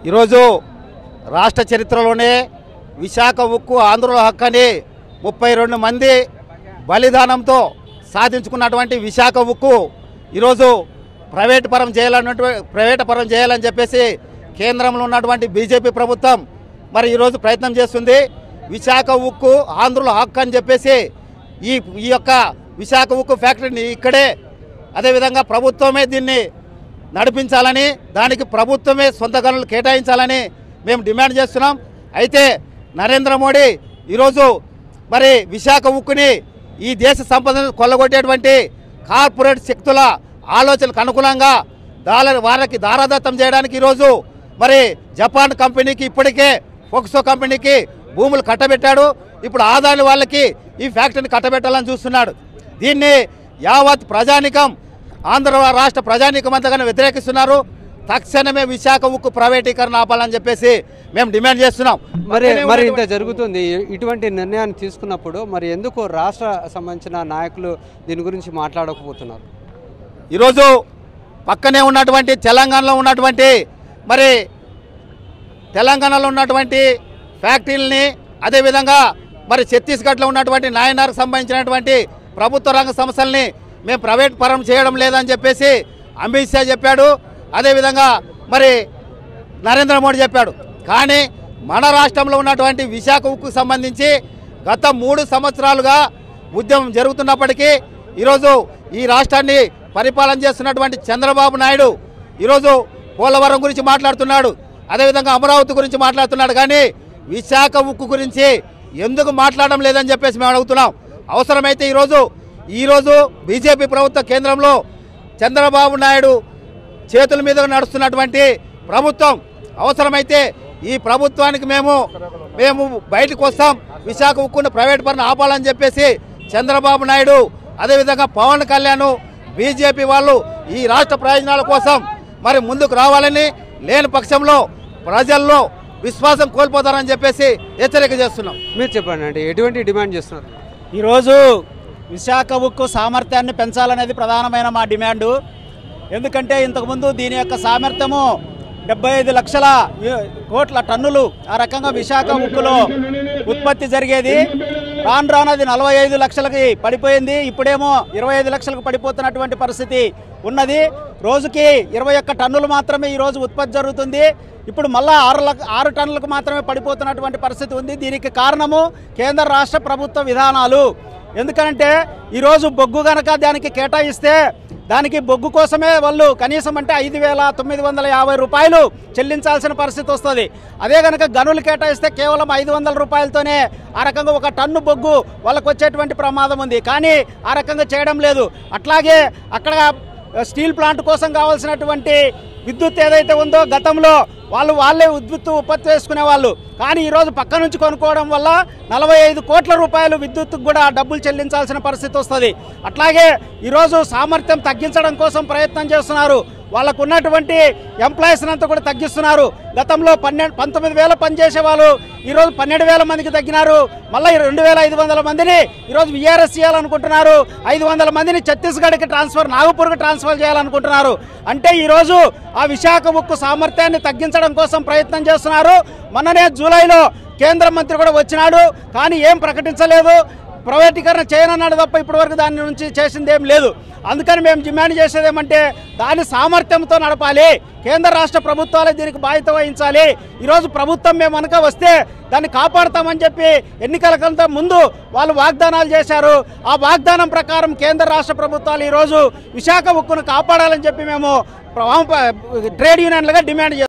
ఈరోజు రాష్ట్ర చరిత్రలోనే విశాఖ ఉక్కు ఆంధ్రుల హక్కు అని 32 మంది బలిదానంతో సాధించుకున్నటువంటి విశాఖ ఉక్కు ఈరోజు ప్రైవేట్ పరం చేయాలని చెప్పేసి కేంద్రంలో ఉన్నటువంటి బీజేపీ ప్రభుత్వం మరి ఈరోజు ప్రయత్నం చేస్తుంది. విశాఖ ఉక్కు ఆంధ్రుల హక్కు అని చెప్పేసి ఈ యొక్క విశాఖ ఉక్కు ఫ్యాక్టరీని ఇక్కడే అదేవిధంగా ప్రభుత్వమే దీన్ని నడిపించాలని, దానికి ప్రభుత్వమే సొంత గనులు కేటాయించాలని మేము డిమాండ్ చేస్తున్నాం. అయితే నరేంద్ర మోడీ ఈరోజు మరి విశాఖ ఉక్కుని ఈ దేశ సంపదను కొల్లగొట్టేటువంటి కార్పొరేట్ శక్తుల ఆలోచనలకు అనుకూలంగా వారికి దారాదత్తం చేయడానికి ఈరోజు మరి జపాన్ కంపెనీకి ఇప్పటికే ఫోక్సో కంపెనీకి భూములు కట్టబెట్టాడు. ఇప్పుడు ఆదాని వాళ్ళకి ఈ ఫ్యాక్టరీని కట్టబెట్టాలని చూస్తున్నాడు. దీన్ని యావత్ ప్రజానికం ఆంధ్ర రాష్ట్ర ప్రజానికం అంతగానే వ్యతిరేకిస్తున్నారు. తక్షణమే విశాఖ ఉక్కు ప్రైవేటీకరణ ఆపాలని చెప్పేసి మేము డిమాండ్ చేస్తున్నాం. మరి ఇంత జరుగుతుంది, ఇటువంటి నిర్ణయాన్ని తీసుకున్నప్పుడు మరి ఎందుకు రాష్ట్ర సంబంధించిన నాయకులు దీని గురించి మాట్లాడకపోతున్నారు? ఈరోజు పక్కనే ఉన్నటువంటి తెలంగాణలో ఉన్నటువంటి ఫ్యాక్టరీలని అదేవిధంగా మరి ఛత్తీస్గఢ్లో ఉన్నటువంటి నాయనార్కు సంబంధించినటువంటి ప్రభుత్వ రంగ సంస్థల్ని మేము ప్రైవేట్ పరం చేయడం లేదని చెప్పేసి అమిత్ షా చెప్పాడు. అదేవిధంగా మరి నరేంద్ర మోడీ చెప్పాడు. కానీ మన రాష్ట్రంలో ఉన్నటువంటి విశాఖ ఉక్కుకు సంబంధించి గత 3 సంవత్సరాలుగా ఉద్యమం జరుగుతున్నప్పటికీ ఈరోజు ఈ రాష్ట్రాన్ని పరిపాలన చేస్తున్నటువంటి చంద్రబాబు నాయుడు ఈరోజు పోలవరం గురించి మాట్లాడుతున్నాడు, అదేవిధంగా అమరావతి గురించి మాట్లాడుతున్నాడు. కానీ విశాఖ ఉక్కు గురించి ఎందుకు మాట్లాడడం లేదని చెప్పేసి మేము అడుగుతున్నాం. అవసరమైతే ఈరోజు బీజేపీ ప్రభుత్వ కేంద్రంలో చంద్రబాబు నాయుడు చేతుల మీద నడుస్తున్నటువంటి ప్రభుత్వం, అవసరమైతే ఈ ప్రభుత్వానికి మేము బయటకు వస్తాం, విశాఖ ఉక్కును ప్రైవేట్ పరం ఆపాలని చెప్పేసి చంద్రబాబు నాయుడు అదేవిధంగా పవన్ కళ్యాణ్ బీజేపీ వాళ్ళు ఈ రాష్ట్ర ప్రయోజనాల కోసం మరి ముందుకు రావాలని, లేని పక్షంలో ప్రజల్లో విశ్వాసం కోల్పోతారని చెప్పేసి హెచ్చరిక చేస్తున్నాం. మీరు చెప్పండి అంటే ఎటువంటి డిమాండ్ చేస్తున్నారు? ఈరోజు విశాఖ ఉక్కు సామర్థ్యాన్ని పెంచాలనేది ప్రధానమైన మా డిమాండు. ఎందుకంటే ఇంతకుముందు దీని యొక్క సామర్థ్యము 75 లక్షల కోట్ల టన్నులు ఆ రకంగా విశాఖ ఉక్కులో ఉత్పత్తి జరిగేది. రాను అది 45 లక్షలకి పడిపోయింది. ఇప్పుడేమో 25 లక్షలకు పడిపోతున్నటువంటి పరిస్థితి ఉన్నది. రోజుకి 21 టన్నులు మాత్రమే ఈరోజు ఉత్పత్తి జరుగుతుంది. ఇప్పుడు మళ్ళా 6 టన్నులకు మాత్రమే పడిపోతున్నటువంటి పరిస్థితి ఉంది. దీనికి కారణము కేంద్ర రాష్ట్ర ప్రభుత్వ విధానాలు. ఎందుకంటే ఈరోజు బొగ్గు గనక దానికి కేటాయిస్తే దానికి బొగ్గు కోసమే వాళ్ళు కనీసం అంటే 5,950 రూపాయలు చెల్లించాల్సిన పరిస్థితి వస్తుంది. అదే కనుక గనులు కేటాయిస్తే కేవలం 500 రూపాయలతోనే ఆ రకంగా ఒక టన్ను బొగ్గు వాళ్ళకు వచ్చేటువంటి ప్రమాదం ఉంది. కానీ ఆ రకంగా చేయడం లేదు. అట్లాగే అక్కడ స్టీల్ ప్లాంట్ కోసం కావాల్సినటువంటి విద్యుత్ ఏదైతే ఉందో గతంలో వాళ్ళే విద్యుత్ ఉత్పత్తి చేసుకునే వాళ్ళు. కానీ ఈరోజు పక్క నుంచి కొనుక్కోవడం వల్ల 45 కోట్ల రూపాయలు విద్యుత్తుకు కూడా డబ్బులు చెల్లించాల్సిన పరిస్థితి వస్తుంది. అట్లాగే ఈరోజు సామర్థ్యం తగ్గించడం కోసం ప్రయత్నం చేస్తున్నారు. వాళ్ళకు ఉన్నటువంటి ఎంప్లాయీస్ అంతా కూడా తగ్గిస్తున్నారు. గతంలో 19,000 పనిచేసే వాళ్ళు ఈరోజు 12,000 మందికి తగ్గినారు. మళ్ళీ 2,500 మందిని ఈరోజు విఆర్ఎస్ చేయాలనుకుంటున్నారు. 500 మందిని ఛత్తీస్గఢ్కి నాగపూర్కి ట్రాన్స్ఫర్ చేయాలనుకుంటున్నారు. అంటే ఈరోజు ఆ విశాఖ ఉక్కు సామర్థ్యాన్ని తగ్గించడం కోసం ప్రయత్నం చేస్తున్నారు. మొన్ననే జూలైలో కేంద్ర మంత్రి కూడా వచ్చినాడు, కానీ ఏం ప్రకటించలేదు. ప్రైవేటీకరణ చేయనన్నాడు తప్ప ఇప్పటివరకు దాని నుంచి చేసింది ఏం లేదు. అందుకని మేము డిమాండ్ చేసేది ఏమంటే దాని సామర్థ్యంతో నడపాలి. కేంద్ర రాష్ట్ర ప్రభుత్వాలే దీనికి బాధ్యత వహించాలి. ఈరోజు ప్రభుత్వం మేము వెనక వస్తే దాన్ని కాపాడుతామని చెప్పి ఎన్నికల కంటే ముందు వాళ్ళు వాగ్దానాలు చేశారు. ఆ వాగ్దానం ప్రకారం కేంద్ర రాష్ట్ర ప్రభుత్వాలు ఈరోజు విశాఖ ఉక్కును కాపాడాలని చెప్పి మేము ట్రేడ్ యూనియన్లుగా డిమాండ్ చేస్తాం.